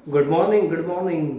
Good morning,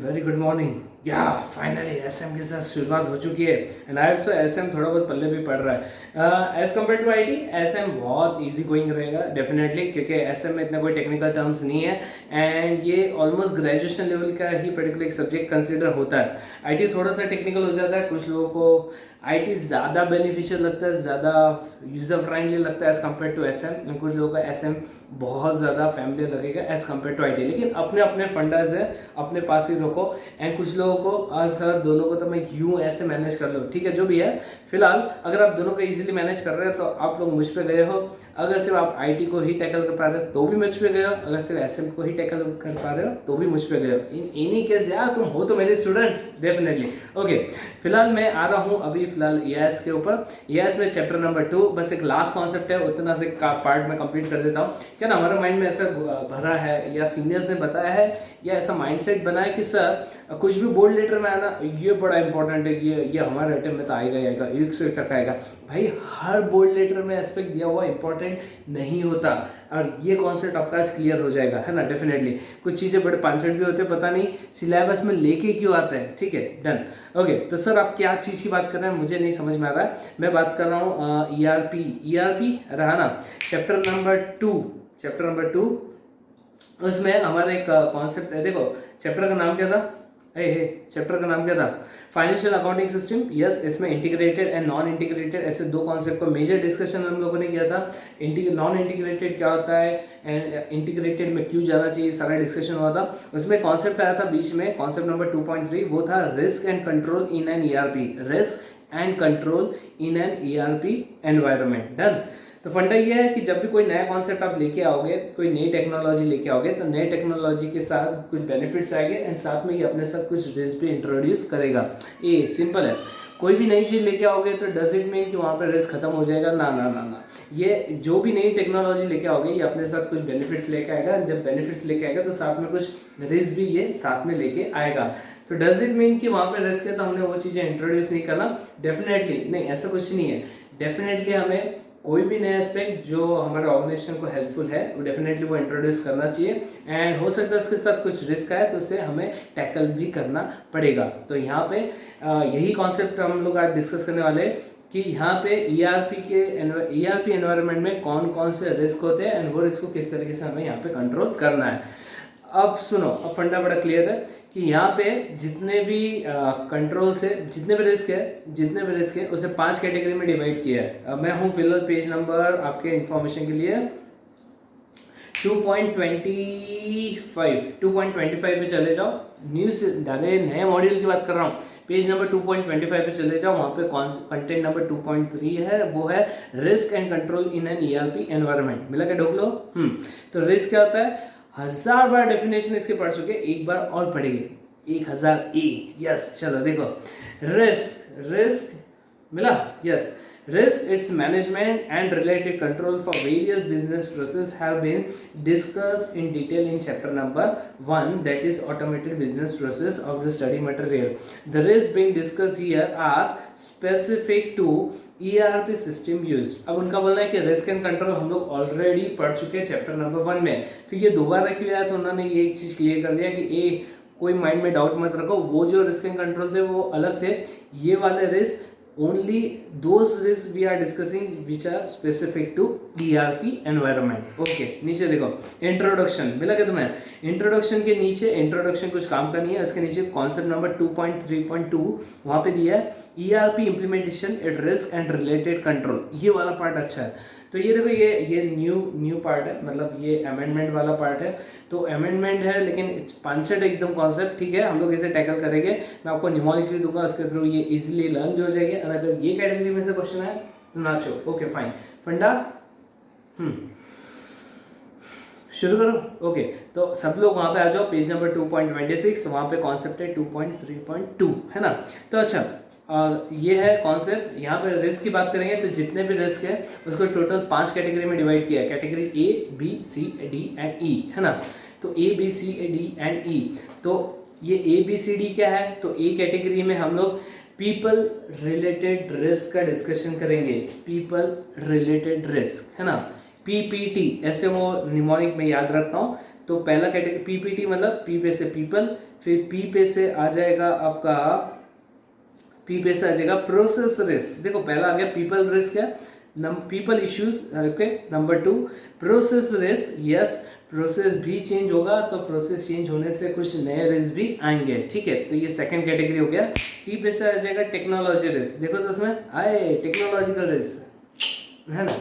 very good morning. या finally SM के साथ शुरुआत हो चुकी है एंड आई सो एसएम थोड़ा बहुत पल्ले भी पड़ रहा है as compare to IT. SM बहुत इजी गोइंग रहेगा डेफिनेटली, क्योंकि एसएम में इतना कोई टेक्निकल टर्म्स नहीं है एंड ये ऑलमोस्ट ग्रेजुएशन लेवल का ही पर्टिकुलर एक सब्जेक्ट कंसिडर होता है। आईटी थोड़ा सा टेक्निकल हो जाता है, कुछ लोगों को आईटी ज़्यादा बेनिफिशियल लगता है, ज़्यादा यूज़र फ्रेंडली लगता है एज़ कम्पेयर टू एसएम, कुछ लोगों का एसएम बहुत ज़्यादा फैमिली लगेगा एज़ कम्पेयर टू आईटी। लेकिन अपने अपने फंडाज है, अपने पास ही रखो एंड कुछ लोगों को सर दोनों को तो मैं यूँ ऐसे मैनेज कर लूँ, ठीक है जो भी है। फिलहाल अगर आप दोनों को इजीली मैनेज कर रहे हो तो आप लोग मुझ पे गए हो। अगर सिर्फ आप आईटी को ही टैकल कर पा रहे हो तो भी मुझ पे गए हो, अगर सिर्फ एसएम को ही टैकल कर पा रहे हो तो भी मुझ पे गए हो। इन एनी केस यार तुम हो तो मेरे स्टूडेंट्स डेफिनेटली। ओके, फिलहाल मैं आ रहा हूँ अभी फिलहाल ईएस के ऊपर। ईएस में चैप्टर नंबर 2 बस एक लास्ट कॉन्सेप्ट है, उतना से पार्ट में कंप्लीट कर देता हूँ। क्या ना हमारे माइंड में ऐसा भरा है या सीनियर्स ने बताया है या ऐसा माइंडसेट बना है कि सर कुछ भी बोल्ड लेटर में आना ये बड़ा इंपॉर्टेंट है, ये हमारे अटेम्प्ट में तो आएगा ही आएगा, 101% आएगा। भाई हर बोल्ड लेटर में एस्पेक्ट दिया हुआ इंपॉर्टेंट नहीं होता और ये कॉन्सेप्ट आपका आज क्लियर हो जाएगा, है ना। डेफिनेटली कुछ चीज़ें बड़े पांचट भी होते हैं, पता नहीं सिलेबस में लेके क्यों आता है। ठीक है, डन। ओके, तो सर आप क्या चीज़ की बात कर रहे हैं मुझे नहीं समझ में आ रहा है। मैं बात कर रहा हूँ ईआरपी रहा ना, चैप्टर नंबर टू उसमें हमारा एक कॉन्सेप्ट है। देखो चैप्टर का नाम क्या था, चैप्टर का नाम क्या था, फाइनेंशियल अकाउंटिंग सिस्टम। यस, इसमें इंटीग्रेटेड एंड नॉन इंटीग्रेटेड ऐसे दो कॉन्सेप्ट का मेजर डिस्कशन हम लोगों ने किया था। नॉन इंटीग्रेटेड क्या होता है एंड इंटीग्रेटेड में क्यों जाना चाहिए, सारा डिस्कशन हुआ था। उसमें कॉन्सेप्ट आया था बीच में, कॉन्सेप्ट नंबर 2.3, वो था risk and control in an ERP. Risk and control in an ERP environment. Done. तो फंडा ये है कि जब भी कोई नया कॉन्सेप्ट आप लेके आओगे, कोई नई टेक्नोलॉजी लेके आओगे, तो नई टेक्नोलॉजी के साथ कुछ बेनिफिट्स आएंगे एंड साथ में ये अपने साथ कुछ रिस्क भी इंट्रोड्यूस करेगा। ये सिंपल है। कोई भी नई चीज़ लेके आओगे तो डज इट मीन कि वहाँ पे रिस्क खत्म हो जाएगा? ना ना ना ना। ये जो भी नई टेक्नोलॉजी लेके आओगे ये अपने साथ कुछ बेनिफिट्स लेके आएगा। जब बेनिफिट्स लेके आएगा तो साथ में कुछ रिस्क भी ये साथ में लेके आएगा। तो डज इट मीन कि वहाँ पे रिस्क है तो हमने वो चीज़ें इंट्रोड्यूस नहीं करना? डेफिनेटली नहीं, ऐसा कुछ नहीं है। डेफिनेटली हमें कोई भी नया एस्पेक्ट जो हमारे ऑर्गेनाइजेशन को हेल्पफुल है वो डेफिनेटली वो इंट्रोड्यूस करना चाहिए एंड हो सकता है उसके साथ कुछ रिस्क आए तो उसे हमें टैकल भी करना पड़ेगा। तो यहाँ पे यही कॉन्सेप्ट हम लोग आज डिस्कस करने वाले हैं कि यहाँ पे ईआरपी एनवायरनमेंट में कौन कौन से रिस्क होते हैं एंड वो रिस्क को किस तरीके से हमें यहाँ पे कंट्रोल करना है। अब सुनो, अब फंडा बड़ा क्लियर है कि यहाँ पे जितने भी कंट्रोल से जितने भी रिस्क है उसे 5 कैटेगरी में डिवाइड किया है। मैं हूँ फिलहाल पेज नंबर आपके इंफॉर्मेशन के लिए 2.25 पे चले जाओ। न्यूज़ डाले नए मॉड्यूल की बात कर रहा हूँ। पेज नंबर 2.25 पे चले जाओ, वहाँ पे कंटेंट नंबर 2.3 है, वो है risk and control in an ERP environment. मिला क्या ढूंढ लो। तो रिस्क क्या होता है? 1000 बार डेफिनेशन इसके पढ़ चुके, एक बार और पढ़ेंगे 1001। यस, चलो देखो रिस्क मिला। Yes, risk, its management and related control for various business processes have been discussed in detail in chapter number 1, that is automated business process of the study material. The risks being discussed here are specific to ERP system used. अब उनका बोलना है कि risk and control हम लोग already पढ़ चुके हैं चैप्टर नंबर 1 में, फिर ये दोबारा क्यों आया? तो उन्होंने ये एक चीज़ क्लियर कर दिया कि कोई माइंड में डाउट मत रखो, वो जो रिस्क एंड कंट्रोल थे वो अलग थे, ये वाले risk only those risks we are discussing which are specific to ERP environment. Okay, नीचे देखो इंट्रोडक्शन मिला क्या तुम्हें? इंट्रोडक्शन के नीचे, इंट्रोडक्शन कुछ काम का नहीं है, इसके नीचे कॉन्सेप्ट नंबर 2.3.2 वहाँ पे दिया है ERP implementation at risk and related control. ये वाला पार्ट अच्छा है। तो ये देखो ये न्यू पार्ट है, मतलब ये अमेंडमेंट वाला पार्ट है। तो अमेंडमेंट है लेकिन पांचट एकदम कॉन्सेप्ट, ठीक है, हम लोग इसे टैकल करेंगे। मैं आपको निमोनिक्स भी दूंगा, उसके थ्रू ये इजीली लर्न भी हो जाएगी। अगर ये कैटेगरी में से क्वेश्चन है तो नाचो। ओके फाइन, फंडा शुरू करो। ओके, तो सब लोग वहाँ पे आ जाओ, पेज नंबर 2.26, वहाँ पे कॉन्सेप्ट है 2.3.2, है ना। तो अच्छा, और ये है कॉन्सेप्ट। यहाँ पे रिस्क की बात करेंगे तो जितने भी रिस्क है उसको टोटल 5 कैटेगरी में डिवाइड किया है। Category A, B, C, D and E, है ना। तो A, B, C, D and E, तो ये A, B, C, D क्या है? तो A कैटेगरी में हम लोग पीपल रिलेटेड रिस्क का डिस्कशन करेंगे। पीपल रिलेटेड रिस्क, है ना। PPT, ऐसे वो निमोनिक में याद रखता हूँ। तो पहला कैटेगरी PPT मतलब P पे से पीपल, फिर P पे से आ जाएगा आपका, P पे से आ जाएगा प्रोसेस रिस्क। देखो पहला आ गया पीपल रिस्क है, people issues, okay. Number 2 process risk, yes process भी चेंज होगा तो प्रोसेस चेंज होने से कुछ नए रिस्क भी आएंगे, ठीक है। तो ये सेकंड कैटेगरी हो गया। टी पे से आ जाएगा टेक्नोलॉजी रिस्क, देखो तो उसमें आए टेक्नोलॉजिकल रिस्क है ना।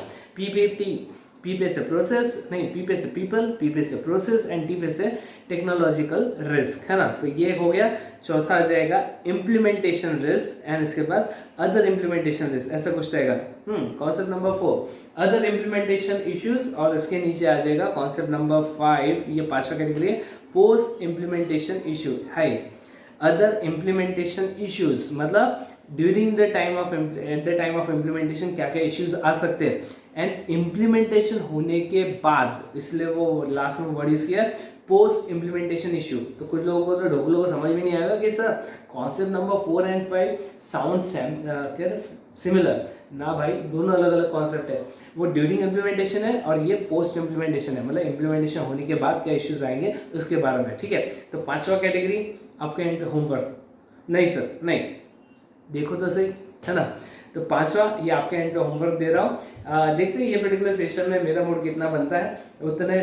पी पे से प्रोसेस नहीं, पी पे से पीपल, पी पे से प्रोसेस एंड टी पे से टेक्नोलॉजिकल रिस्क है ना। तो ये हो गया। चौथा आ जाएगा इम्प्लीमेंटेशन रिस्क एंड इसके बाद अदर इम्प्लीमेंटेशन रिस्क, ऐसा कुछ रहेगा। Concept number 4 other implementation issues, और इसके नीचे आ जाएगा कॉन्सेप्ट नंबर 5, ये पांचवा कैटेगरी है पोस्ट इम्प्लीमेंटेशन इश्यू है। अदर इम्प्लीमेंटेशन इश्यूज मतलब during the time of eight the time of implementation क्या क्या इश्यूज आ सकते हैं, एंड इम्प्लीमेंटेशन होने के बाद, इसलिए वो लास्ट में वर्ड यूज किया पोस्ट इम्प्लीमेंटेशन इश्यू। तो कुछ लोगों को तो ढोक लोगों को समझ में नहीं आएगा कि sir concept number 4 and 5 sound similar ना भाई, दोनों अलग अलग कॉन्सेप्ट है। वो ड्यूरिंग इम्प्लीमेंटेशन है और ये पोस्ट इम्प्लीमेंटेशन है, मतलब इम्प्लीमेंटेशन होने के बाद क्या इश्यूज आएंगे उसके बारे में, ठीक है। तो पांचवा कैटेगरी आपके एंड पे होमवर्क, नहीं सर नहीं, देखो तो सही है ना। तो पांचवा ये आपके एंड पे होमवर्क दे रहा हूँ, देखते हैं ये पर्टिकुलर सेशन में मेरा मूड कितना बनता है, उतने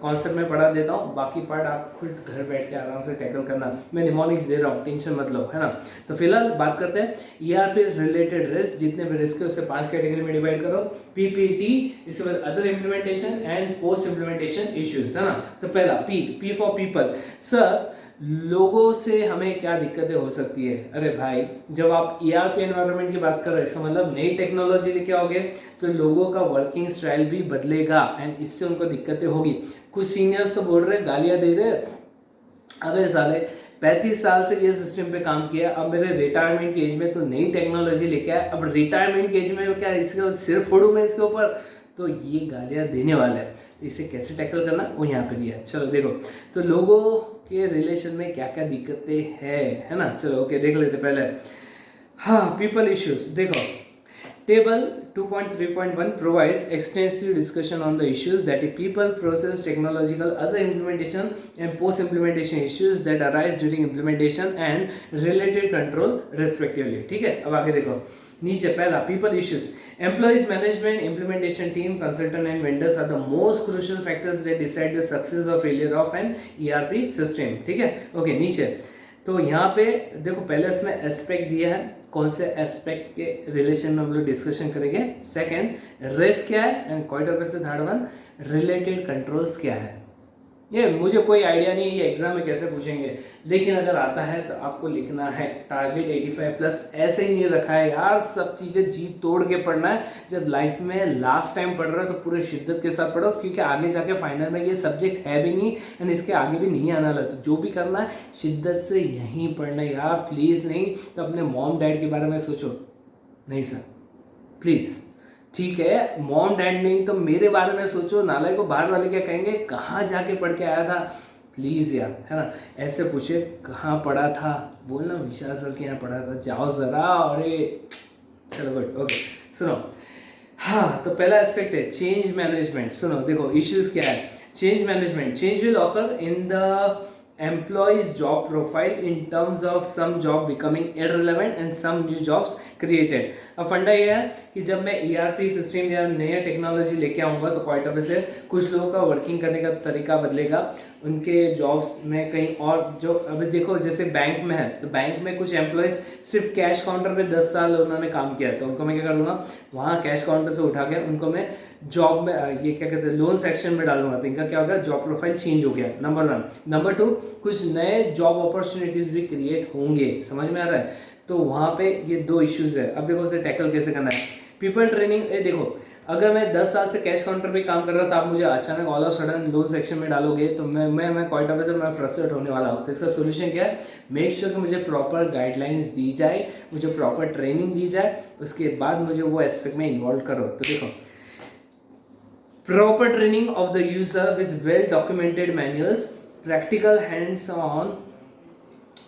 कॉन्सेप्ट में पढ़ा देता हूँ, बाकी पार्ट आप खुद घर बैठ के आराम से टैकल करना। मैं निमोनिक्स दे रहा हूँ, टेंशन मत लो, है ना। तो फिलहाल बात करते हैं ERP रिलेटेड रिस्क, जितने भी रिस्क है उसे 5 कैटेगरी में डिवाइड करो, PPT, इसके बाद other implementation and post implementation issues, है ना। तो पहला P फॉर पीपल। सर लोगों से हमें क्या दिक्कतें हो सकती है? अरे भाई जब आप ERP एनवायरनमेंट की बात कर रहे हैं, इसका मतलब नई टेक्नोलॉजी लेके आओगे तो लोगों का वर्किंग स्टाइल भी बदलेगा एंड इससे उनको दिक्कतें होगी। कुछ सीनियर्स तो बोल रहे, गालियां दे रहे, अबे साले 35 साल से ये सिस्टम पे काम किया, अब मेरे रिटायरमेंट की एज में तो नई टेक्नोलॉजी लेके आया, अब रिटायरमेंट की एज में क्या इसका सिर फोड़ूं मैं इसके ऊपर? तो ये गालियाँ देने वाला है, तो इसे कैसे टैकल करना वो यहाँ पे दिया है। चलो देखो, तो लोगों के रिलेशन में क्या क्या दिक्कतें है ना। चलो ओके देख लेते पहले। हाँ पीपल इश्यूज, देखो table 2.3.1 provides extensive discussion on the issues that is people, process, technological, other implementation and post implementation issues that arise during implementation and related control respectively, ठीक है। अब आगे देखो नीचे पहला people issues, employees management, implementation team, consultant and vendors are the most crucial factors that decide the success और failure of an ERP system, ठीक है। ओके नीचे तो यहाँ पे देखो पहले इसमें एस्पेक्ट दिया है, कौन से एस्पेक्ट के रिलेशन में हम लोग डिस्कशन करेंगे। सेकंड रिस्क क्या है and quite obviously third one related controls क्या है। ये मुझे कोई आइडिया नहीं है ये एग्जाम में कैसे पूछेंगे, लेकिन अगर आता है तो आपको लिखना है। टारगेट 85 प्लस ऐसे ही नहीं रखा है यार, सब चीज़ें जी तोड़ के पढ़ना है। जब लाइफ में लास्ट टाइम पढ़ रहे हो तो पूरे शिद्दत के साथ पढ़ो, क्योंकि आगे जाके फाइनल में ये सब्जेक्ट है भी नहीं एंड इसके आगे भी नहीं आना लगा। तो जो भी करना है शिद्दत से यहीं पढ़ना है यार, प्लीज़। नहीं तो अपने मॉम डैड के बारे में सोचो, नहीं सर प्लीज़, ठीक है। मॉम डैड नहीं तो मेरे बारे में सोचो, नालायक को बाहर वाले क्या कहेंगे, कहाँ जाके पढ़ के आया था, प्लीज़ यार, है ना। ऐसे पूछे कहाँ पढ़ा था, बोलना विशाल सर के यहाँ पढ़ा था, जाओ ज़रा। अरे चलो गुड ओके सुनो। हाँ तो पहला एस्पेक्ट है चेंज मैनेजमेंट। सुनो देखो इश्यूज क्या है। Change management, change will occur in the employees job profile in terms of some job becoming irrelevant and some new jobs created। अब फंडा ये है कि जब मैं ERP सिस्टम या नया टेक्नोलॉजी लेके आऊँगा तो क्वाइट ऑब्वियसली कुछ लोगों का वर्किंग करने का तरीका बदलेगा, उनके जॉब्स में कहीं और जो अभी देखो जैसे बैंक में है तो बैंक में कुछ एम्प्लॉयज़ सिर्फ कैश काउंटर पे 10 साल उन्होंने काम किया है, तो उनको मैं क्या कर दूंगा, वहाँ कैश काउंटर से उठा के उनको मैं जॉब में ये क्या कहते हैं लोन सेक्शन में डालूंगा, तो इनका क्या होगा, जॉब प्रोफाइल चेंज हो गया, नंबर 1। नंबर 2 कुछ नए जॉब अपॉर्चुनिटीज़ भी क्रिएट होंगे, समझ में आ रहा है। तो वहाँ पे ये 2 इश्यूज़ है। अब देखो उसे टैकल कैसे करना है। पीपल ट्रेनिंग, ये देखो अगर मैं 10 साल से कैश काउंटर पे काम कर रहा था, आप मुझे अचानक all of sudden loan section में डालोगे तो मैं क्वाइट ऑब्वियसली मैं फ्रस्ट्रेट होने वाला हूँ। तो इसका सोल्यूशन क्या है, मेक श्योर कि मुझे प्रॉपर गाइडलाइंस दी जाए, मुझे प्रॉपर ट्रेनिंग दी जाए, उसके बाद मुझे वो एस्पेक्ट में इन्वॉल्व करो। तो देखो proper training of the user with well documented manuals, practical hands on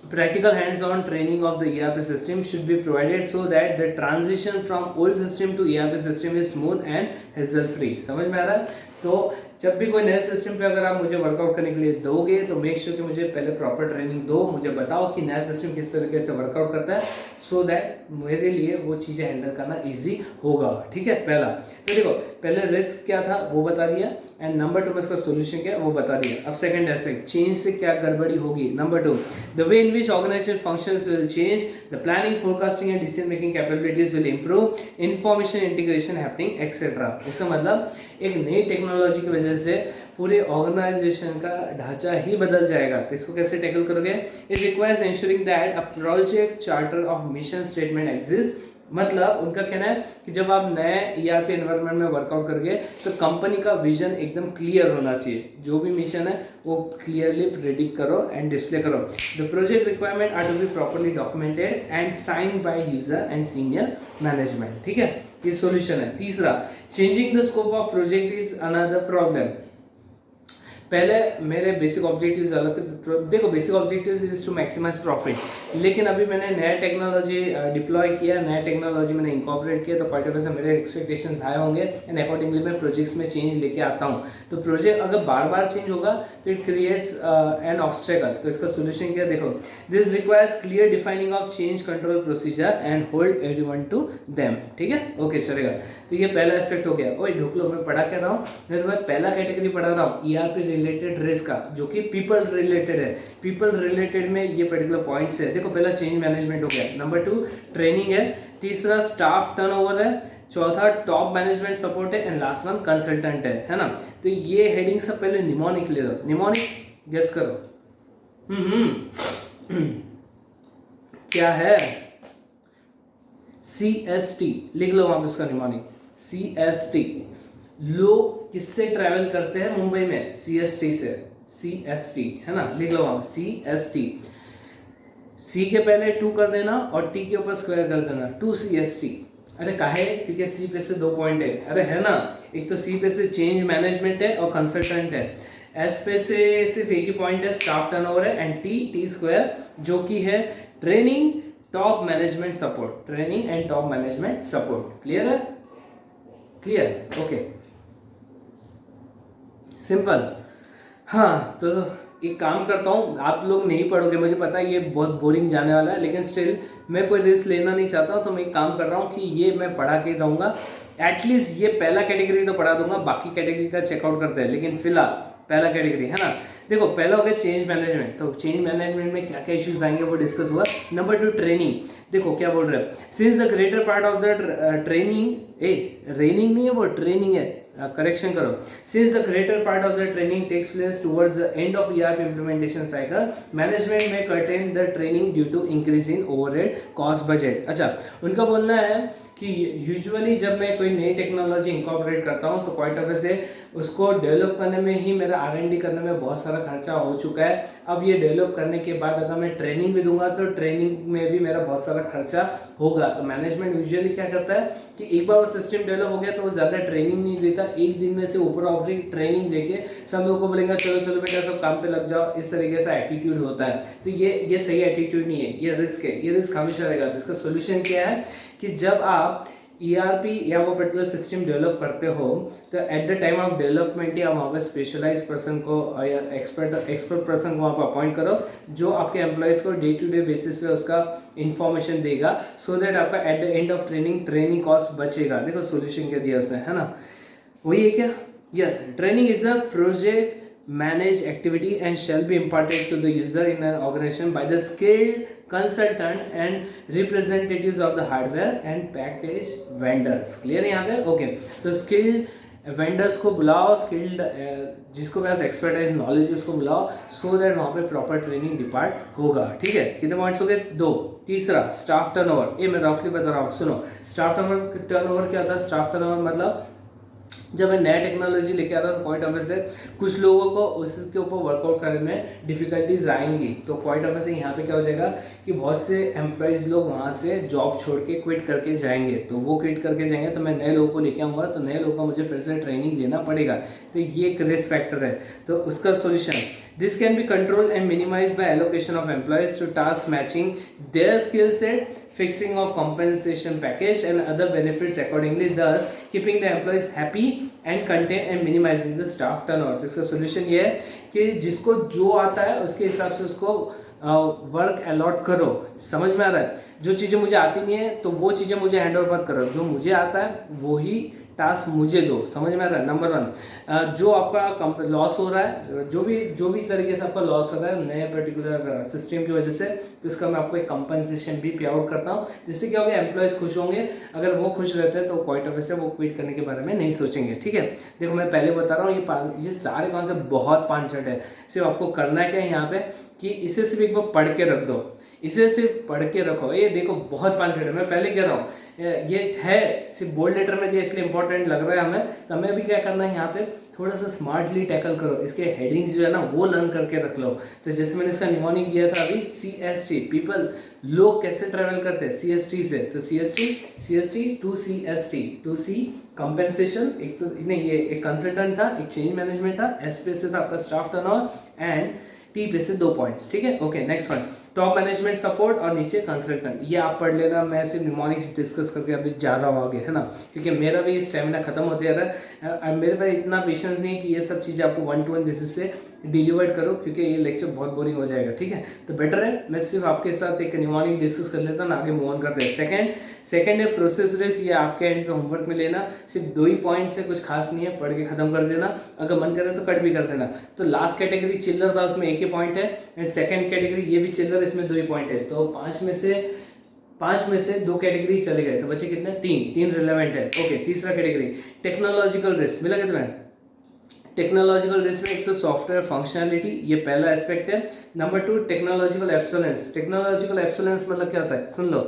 Practical hands-on training of the ERP system should be provided so that the transition from old system to ERP system is smooth and hassle free. समझ में आ रहा है? तो जब भी कोई नए system पे अगर आप मुझे वर्कआउट करने के लिए दोगे तो मेक श्योर कि मुझे पहले प्रॉपर ट्रेनिंग दो, मुझे बताओ कि नया सिस्टम किस तरीके से वर्कआउट करता है, सो दैट मेरे लिए वो चीज़ें हैंडल करना इजी होगा. ठीक है, पहला तो देखो पहले रिस्क क्या था वो बता दिया, एंड नंबर 2 में इसका सोल्यूशन क्या है वो बता दिया. अब सेकंड एस्पेक्ट, चेंज से क्या गड़बड़ी होगी. Number 2, the way in which organization functions will change, the planning, forecasting and decision making capabilities will improve, information integration happening etcetera. इसका मतलब एक नई टेक्नोलॉजी की वजह से पूरे ऑर्गेनाइजेशन का ढांचा ही बदल जाएगा. तो इसको कैसे टैकल करोगे. It requires ensuring that a project charter of mission statement exist. मतलब उनका कहना है कि जब आप नए ERP एनवायरनमेंट में वर्कआउट करोगे तो कंपनी का विजन एकदम क्लियर होना चाहिए. जो भी मिशन है वो क्लियरली प्रेडिक्ट करो एंड डिस्प्ले करो. The project requirement are to be properly documented and sign by user and senior management. ठीक है, ये सॉल्यूशन है. तीसरा, changing the scope of project is another problem. पहले मेरे बेसिक ऑब्जेक्टिव्स अलग से, देखो basic objectives is to maximize profit, लेकिन अभी मैंने नया टेक्नोलॉजी डिप्लॉय किया, नया टेक्नोलॉजी मैंने इंकॉर्पोरेट किया, तो क्वाइट वैसे मेरे एक्सपेक्टेशंस हाई होंगे एंड अकॉर्डिंगली मैं प्रोजेक्ट्स में चेंज लेके आता हूँ. तो प्रोजेक्ट अगर बार बार चेंज होगा तो इट क्रिएट्स एन ऑब्स्टेकल. तो इसका सोल्यूशन क्या, देखो this requires clear defining of change control procedure and hold everyone to them. ठीक है, ओके चलेगा. तो ये पहला एस्पेक्ट हो गया. ओए ढुक लो, मैं पढ़ा क्या रहा हूँ, मैं तुम्हें पहला कैटेगरी पढ़ा रहा हूँ ERP रिलेटेड रिस्क का, जो कि पीपल रिलेटेड है. पीपल रिलेटेड में ये पर्टिकुलर पॉइंट्स है. देखो पहला चेंज मैनेजमेंट हो गया, नंबर 2 ट्रेनिंग है, तीसरा स्टाफ टर्नओवर है, चौथा टॉप मैनेजमेंट सपोर्ट है, एंड लास्ट वन कंसल्टेंट है ना. तो ये हेडिंग सब पहले निमोनिक ले लो. निमोनिक गेस करो. क्या है. CST लिख लो वहां पे उसका निमोनिक. CST लोग किससे ट्रैवल करते हैं मुंबई में, CST से. CST है ना, लिख लो वहां CST. C के पहले 2 कर देना और T के ऊपर स्क्वायर कर देना, 2CST. अरे काहे, क्योंकि C पे से 2 पॉइंट है. अरे है ना, एक तो C पे से चेंज मैनेजमेंट है और कंसल्टेंट है. S पे से सिर्फ एक ही पॉइंट है, स्टाफ टर्नओवर है, एंड T स्क्वायर जो कि है training, top management support. Training and top management support. Clear है, क्लियर, ओके सिंपल. हाँ, तो एक काम करता हूँ, आप लोग नहीं पढ़ोगे मुझे पता है, ये बहुत बोरिंग जाने वाला है, लेकिन स्टिल मैं कोई रिस्क लेना नहीं चाहता हूँ, तो मैं एक काम कर रहा हूँ कि ये मैं पढ़ा के जाऊँगा. एटलीस्ट ये पहला कैटेगरी तो पढ़ा दूंगा, बाकी कैटेगरी का चेकआउट करते हैं, लेकिन फिलहाल पहला कैटेगरी है ना. देखो पहला हो गया चेंज मैनेजमेंट. तो चेंज मैनेजमेंट में क्या क्या इश्यूज आएंगे वो डिस्कस हुआ. Number 2 training. देखो क्या बोल रहे हैं, since the greater part of the training, training नहीं है वो ट्रेनिंग है, करेक्शन करो. Since the greater part of the training takes place towards the end of ERP implementation cycle, management में curtail the training due to increase in overhead cost budget. अच्छा, उनका बोलना है कि यूजुअली जब मैं कोई नई टेक्नोलॉजी इंकॉर्पोरेट करता हूँ तो क्वाइट ऑफ से उसको डेवलप करने में ही मेरा R&D करने में बहुत सारा खर्चा हो चुका है. अब ये डेवलप करने के बाद अगर मैं ट्रेनिंग भी दूंगा तो ट्रेनिंग में भी मेरा बहुत सारा खर्चा होगा. तो मैनेजमेंट यूजुअली क्या करता है कि एक बार वो सिस्टम डेवलप हो गया तो वो ज़्यादा ट्रेनिंग नहीं देता, एक दिन में से ऊपर ऊपरी ट्रेनिंग देके सब लोगों को बोलेंगे चलो चलो बेटा सब काम पे लग जाओ. इस तरीके से एटीट्यूड होता है. तो ये सही एटीट्यूड नहीं है, ये रिस्क है, ये रिस्क हमेशा रहेगा. तो इसका सोल्यूशन क्या है कि जब आप ERP या वो पर्टिकुलर सिस्टम डेवलप करते हो तो at the time of development ही आप वहाँ पर स्पेशलाइज पर्सन को या एक्सपर्ट पर्सन को वहाँ पर अपॉइंट करो, जो आपके एम्प्लॉयज़ को डे टू डे बेसिस पे उसका इन्फॉर्मेशन देगा, सो दैट आपका at the end of training cost बचेगा. देखो सोल्यूशन क्या दिया उसने, है ना, वही है क्या. Yes, training is a project managed activity and shall be imparted to the user in an organization by the skilled consultant and representatives of the hardware and package vendors. clear है यहाँ पे, ओके. तो skilled vendors को बुलाओ, skilled जिसको पास expertise knowledge उसको बुलाओ, so that वहाँ पे प्रॉपर ट्रेनिंग डिपार्ट होगा. ठीक है, कितने पॉइंट्स हो गए, 2. तीसरा स्टाफ टर्नओवर. ये मैं रफली बता रहा हूँ, सुनो. स्टाफ टर्नओवर क्या होता है. स्टाफ टर्नओवर मतलब जब मैं नया टेक्नोलॉजी लेके आ रहा हूँ तो क्वाइट ऑब्वियस है कुछ लोगों को उसके ऊपर वर्कआउट करने में डिफिकल्टीज आएंगी। तो क्वाइट ऑब्वियस है यहाँ पे क्या हो जाएगा कि बहुत से एम्प्लॉयज़ लोग वहाँ से जॉब छोड़ के क्विट करके जाएंगे। तो वो क्विट करके जाएंगे तो मैं नए लोगों को लेके आऊँगा, तो नए लोगों को मुझे फिर से ट्रेनिंग देना पड़ेगा। तो ये एक रिस्क फैक्टर है। तो उसका solution, this can be control and minimize by allocation of employees to task matching their skill set, fixing of compensation package and other benefits accordingly, thus keeping the employees happy and content and minimizing the staff turnover। तो इसका solution ये है कि जिसको जो आता है उसके हिसाब से उसको वर्क अलॉट करो। समझ में आ रहा है? जो चीज़ें मुझे आती नहीं है तो वो चीज़ें मुझे हैंड ओवर मत करो, जो मुझे आता है वही टास्क मुझे दो। समझ में आ रहा है? नंबर 1, जो आपका लॉस हो रहा है, जो भी तरीके से आपका लॉस हो रहा है नए पर्टिकुलर सिस्टम की वजह से, तो इसका मैं आपको एक कंपनसेशन भी पे आउट करता हूँ, जिससे क्या होगा, एम्प्लॉयज़ खुश होंगे। अगर वो खुश रहते हैं तो क्वाइट ऑब्वियस है वो क्विट करने के बारे में नहीं सोचेंगे। ठीक है, देखो मैं पहले बता रहा हूँ ये सारे कॉन्सेप्ट बहुत पांचट है। सिर्फ आपको करना है क्या है यहाँ पे कि इसे सिर्फ एक बार पढ़ के रख दो, इसे सिर्फ पढ़ के रखो। ये देखो बहुत पांचट है, मैं पहले कह रहा हूँ ये है सिर्फ बोल्ड लेटर में दिया इसलिए इंपॉर्टेंट लग रहा है हमें। तो हमें अभी क्या करना है यहाँ पे थोड़ा सा स्मार्टली टैकल करो, इसके हेडिंग्स जो है ना वो लर्न करके रख लो। तो जैसे मैंने इसका निमोनिक दिया था अभी CST, पीपल, लोग कैसे ट्रेवल करते हैं CST से, तो CST to CST, to C compensation, एक तो नहीं ये एक कंसल्टेंट था, एक चेंज मैनेजमेंट था, S पे से था आपका स्टाफ टर्नओवर एंड T पे से 2 पॉइंट्स। ठीक है, okay next one, top management support और नीचे कंसल्टेंट। ये आप पढ़ लेना, मैं सिर्फ निमोनिक्स डिस्कस करके अभी जा रहा हूँ आगे, है ना, क्योंकि मेरा भी स्टेमिना खत्म होते जा रहा है। मेरे पास इतना पेशेंस नहीं है कि ये सब चीज़ें आपको 1-to-1 बेसिस पे डिलीवर्ड करो, क्योंकि ये लेक्चर बहुत बोरिंग हो जाएगा। ठीक है, तो बेटर है मैं सिर्फ आपके साथ एक निमोनिक डिस्कस कर लेता हूँ ना, आगे मूव ऑन करते हैं। सेकंड है प्रोसेस रेस, ये आपके एंड पे होमवर्क में लेना, सिर्फ 2 ही पॉइंट से, कुछ खास नहीं है, पढ़ के खत्म कर देना, अगर मन करे तो कट भी कर देना। तो लास्ट कैटेगरी चिल्लर था, उसमें 1 ही पॉइंट है, एंड सेकंड कैटेगरी ये भी चिल्लर, इसमें 2 ही पॉइंट है। तो 5 में से 2 कैटेगरी चले गए, तो बचे कितने, 3 रिलेवेंट है। ओके, तीसरा कैटेगरी टेक्नोलॉजिकल रिस्क, मिला क्या तुम्हें? टेक्नोलॉजिकल रिस्क में एक तो सॉफ्टवेयर फंक्शनैलिटी, ये पहला एस्पेक्ट है। Number 2 technological excellence. Technological excellence मतलब क्या होता है, सुन लो।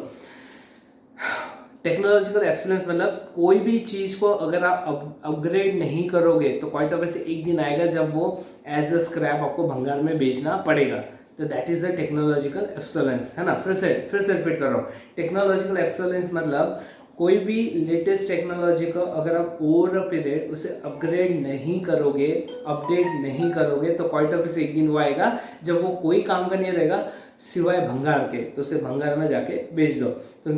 टेक्नोलॉजिकल एक्सेलेंस मतलब कोई भी चीज़ को अगर आप अपग्रेड नहीं करोगे तो क्वाइट ऑब्वियसली एक दिन आएगा जब वो एज अ स्क्रैप आपको भंगार में बेचना पड़ेगा। तो that is the technological excellence, है ना। फिर से रिपीट कर रहा हूँ, टेक्नोलॉजिकल एक्सेलेंस मतलब कोई भी लेटेस्ट टेक्नोलॉजी को अगर आप ओवर अ पीरियड उसे अपग्रेड नहीं करोगे, अपडेट नहीं करोगे, तो क्वाइट ऑब्वियसली एक दिन वो आएगा जब वो कोई काम का नहीं रहेगा सिवाय भंगार के, तो उसे भंगार में जाके बेच दो। तो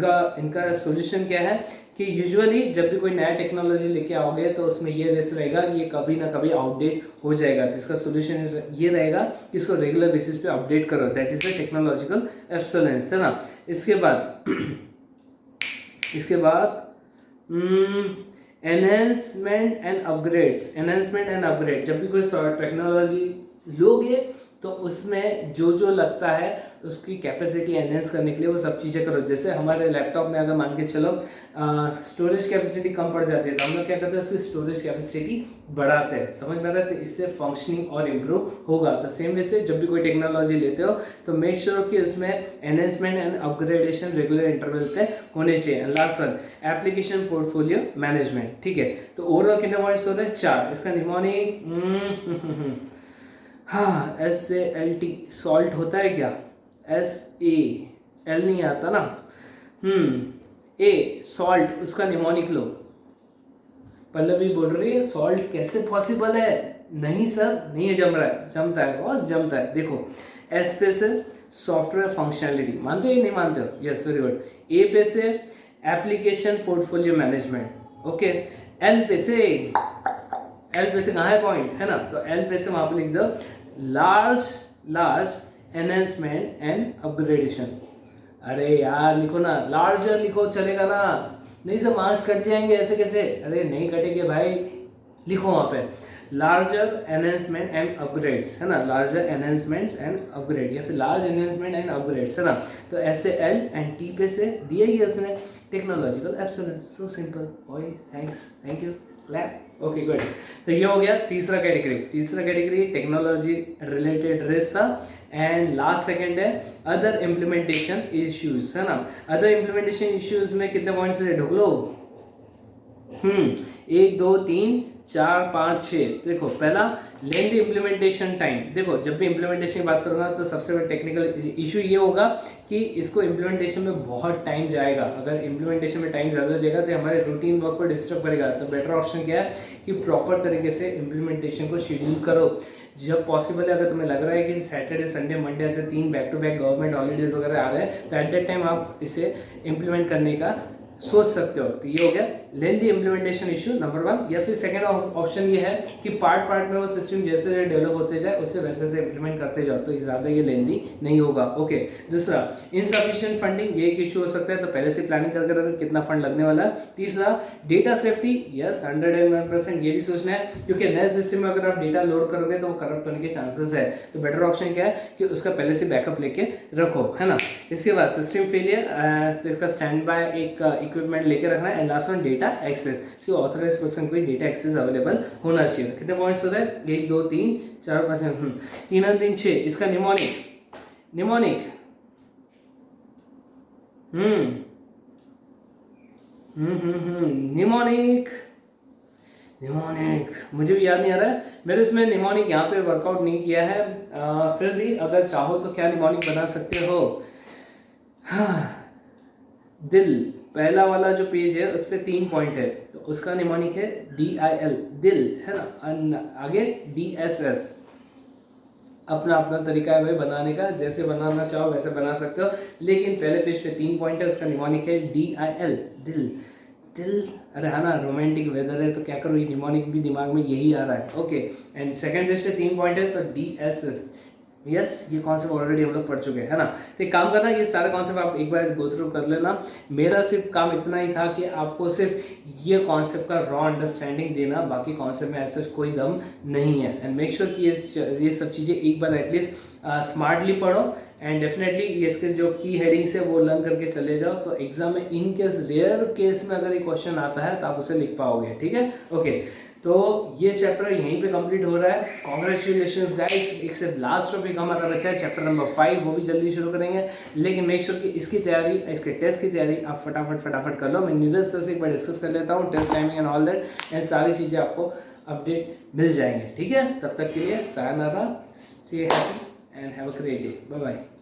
इनका सोल्यूशन क्या है कि यूजुअली जब भी कोई नया टेक्नोलॉजी लेके आओगे तो उसमें ये रिस्क रहेगा कि ये कभी ना कभी आउटडेट हो जाएगा। तो इसका सोल्यूशन ये रहेगा कि इसको रेगुलर बेसिस पे अपडेट करो, that is the technological excellence, है ना। इसके बाद एनहेंसमेंट एंड अपग्रेड्स। जब भी कोई टेक्नोलॉजी लोगे तो उसमें जो लगता है उसकी कैपेसिटी एनहेंस करने के लिए वो सब चीज़ें करो। जैसे हमारे लैपटॉप में अगर मान के चलो स्टोरेज कैपेसिटी कम पड़ जाती है तो हम लोग क्या करते हैं, उसकी स्टोरेज कैपेसिटी बढ़ाते हैं। समझ में आ रहा है? तो इससे फंक्शनिंग और इम्प्रूव होगा। तो सेम वे से जब भी कोई टेक्नोलॉजी लेते हो तो मेक श्योर कि उसमें enhancement and upgradation regular interval पे होने चाहिए। Last one, application portfolio management. ठीक है, तो ओवरऑल कितने पॉइंट्स होते हैं? 4। इसका निमोनिक हाँ SALT सॉल्ट होता है क्या? SAL नहीं आता ना, A सॉल्ट, उसका निमोनिक लो। पल्लवी बोल रही है सॉल्ट कैसे पॉसिबल है? नहीं सर, नहीं जम रहा है, जमता है बॉस, जमता है। देखो S पे से सॉफ्टवेयर फंक्शनैलिटी, मानते हो या नहीं मानते हो? Yes, very good. A पे से application portfolio management, okay. L पे से कहाँ है पॉइंट, है ना, तो L पे से वहाँ पे लिख दो लार्ज एनहेंसमेंट एंड अपग्रेडेशन। अरे यार लिखो ना, लार्जर लिखो, चलेगा ना? नहीं सर मार्क्स कट जाएंगे, ऐसे कैसे? अरे नहीं कटेंगे भाई, लिखो वहाँ पे लार्जर एनहेंसमेंट एंड अपग्रेड्स, है ना, लार्जर एनहेंसमेंट्स एंड अपग्रेड या फिर लार्ज एनहेंसमेंट एंड अपग्रेड्स, है ना। तो SAL एंड T पे से दिया ही उसने technological excellence. So simple boy, thank you, clap. Okay good. तो ये हो गया तीसरा कैटेगरी टेक्नोलॉजी रिलेटेड रिस्क था। एंड लास्ट सेकंड है अदर इम्प्लीमेंटेशन इश्यूज, है ना। अदर इम्प्लीमेंटेशन इश्यूज में कितने पॉइंट्स ढूंढ लो? 1 2 3 4 5 6। देखो पहला लेंथ इम्प्लीमेंटेशन टाइम। देखो जब भी इम्प्लीमेंटेशन की बात करूँगा तो सबसे बड़ा टेक्निकल इशू ये होगा कि इसको इम्प्लीमेंटेशन में बहुत टाइम जाएगा। अगर इम्प्लीमेंटेशन में टाइम ज़्यादा जाएगा तो हमारे रूटीन वर्क को डिस्टर्ब करेगा। तो बेटर ऑप्शन क्या है कि प्रॉपर तरीके से इम्प्लीमेंटेशन को शेड्यूल करो जब पॉसिबल है। अगर तुम्हें लग रहा है कि सैटरडे संडे मंडे ऐसे 3 back to back government holidays वगैरह आ रहे हैं तो एट दैट टाइम आप इसे इम्प्लीमेंट करने का सोच सकते हो। तो ये हो गया लेंथी इम्प्लीमेंटेशन इशू नंबर 1। या फिर सेकंड ऑप्शन ये है कि पार्ट पार्ट में वो सिस्टम जैसे जैसे डेवलप होते जाए उसे वैसे वैसे इम्प्लीमेंट करते जाओ, तो ज़्यादा ये लेंथी नहीं होगा। ओके, दूसरा इनसफिशिएंट फंडिंग, ये एक इशू हो सकता है, तो पहले से प्लानिंग करके रखो कितना फंड लगने वाला है। तीसरा डेटा सेफ्टी, यस 101% ये भी सोचना है क्योंकि नए सिस्टम में अगर आप डेटा लोड करोगे तो वो करप्ट होने के चांसेस है। तो बेटर ऑप्शन क्या है कि उसका पहले से बैकअप लेके रखो, है ना। इसके बाद सिस्टम फेलियर, तो इसका स्टैंड बाय एक इक्विपमेंट लेके रखना है। And last one data access, so authorize person को डेटा एक्सेस अवेलेबल होना चाहिए। कितने पॉइंट्स होते हैं? 1 2 3 4 5 3 और 3 6। इसका निमोनिक निमोनिक मुझे भी याद नहीं आ रहा है, मेरे इसमें निमोनिक यहाँ पे वर्कआउट नहीं किया है। फिर भी अगर चाहो तो क्या निमोनिक बना सकते हो। दिल, पहला वाला जो पेज है उस पर 3 पॉइंट है, तो उसका निमोनिक है DIL, दिल, है ना। आगे DSS, अपना अपना तरीका है भाई बनाने का, जैसे बनाना चाहो वैसे बना सकते हो, लेकिन पहले पेज पे 3 पॉइंट है, उसका निमोनिक है DIL, दिल। अरे है ना, रोमांटिक वेदर है तो क्या करूँ, ये निमोनिक भी दिमाग में यही आ रहा है। ओके, एंड सेकंड पेज पे 3 पॉइंट है तो DSS, यस ये कॉन्सेप्ट ऑलरेडी हम लोग पढ़ चुके हैं, है ना। तो एक काम करना, ये सारे कॉन्सेप्ट आप एक बार गो थ्रू कर लेना। मेरा सिर्फ काम इतना ही था कि आपको सिर्फ ये कॉन्सेप्ट का रॉ अंडरस्टैंडिंग देना, बाकी कॉन्सेप्ट में ऐसा कोई दम नहीं है। एंड मेक श्योर कि ये सब चीज़ें एक बार एटलीस्ट स्मार्टली पढ़ो एंड डेफिनेटली ये इसके जो की हेडिंग्स है वो लर्न करके चले जाओ, तो एग्जाम में इन केस रेयर केस में अगर ये क्वेश्चन आता है तो आप उसे लिख पाओगे, ठीक है। ओके, तो ये चैप्टर यहीं पे कंप्लीट हो रहा है। कॉन्ग्रेचुलेशंस गाइस, एक से लास्ट टॉपिक हमारा बचा है चैप्टर नंबर 5, वो भी जल्दी शुरू करेंगे। लेकिन मेक श्योर कि इसकी तैयारी, इसके टेस्ट की तैयारी आप फटाफट कर लो। मैं नीरज सर से एक बार डिस्कस कर लेता हूँ test timing and all that, and सारी चीज़ें आपको अपडेट मिल जाएंगे, ठीक है। तब तक के लिए sayonara, stay happy and have a great day, bye bye.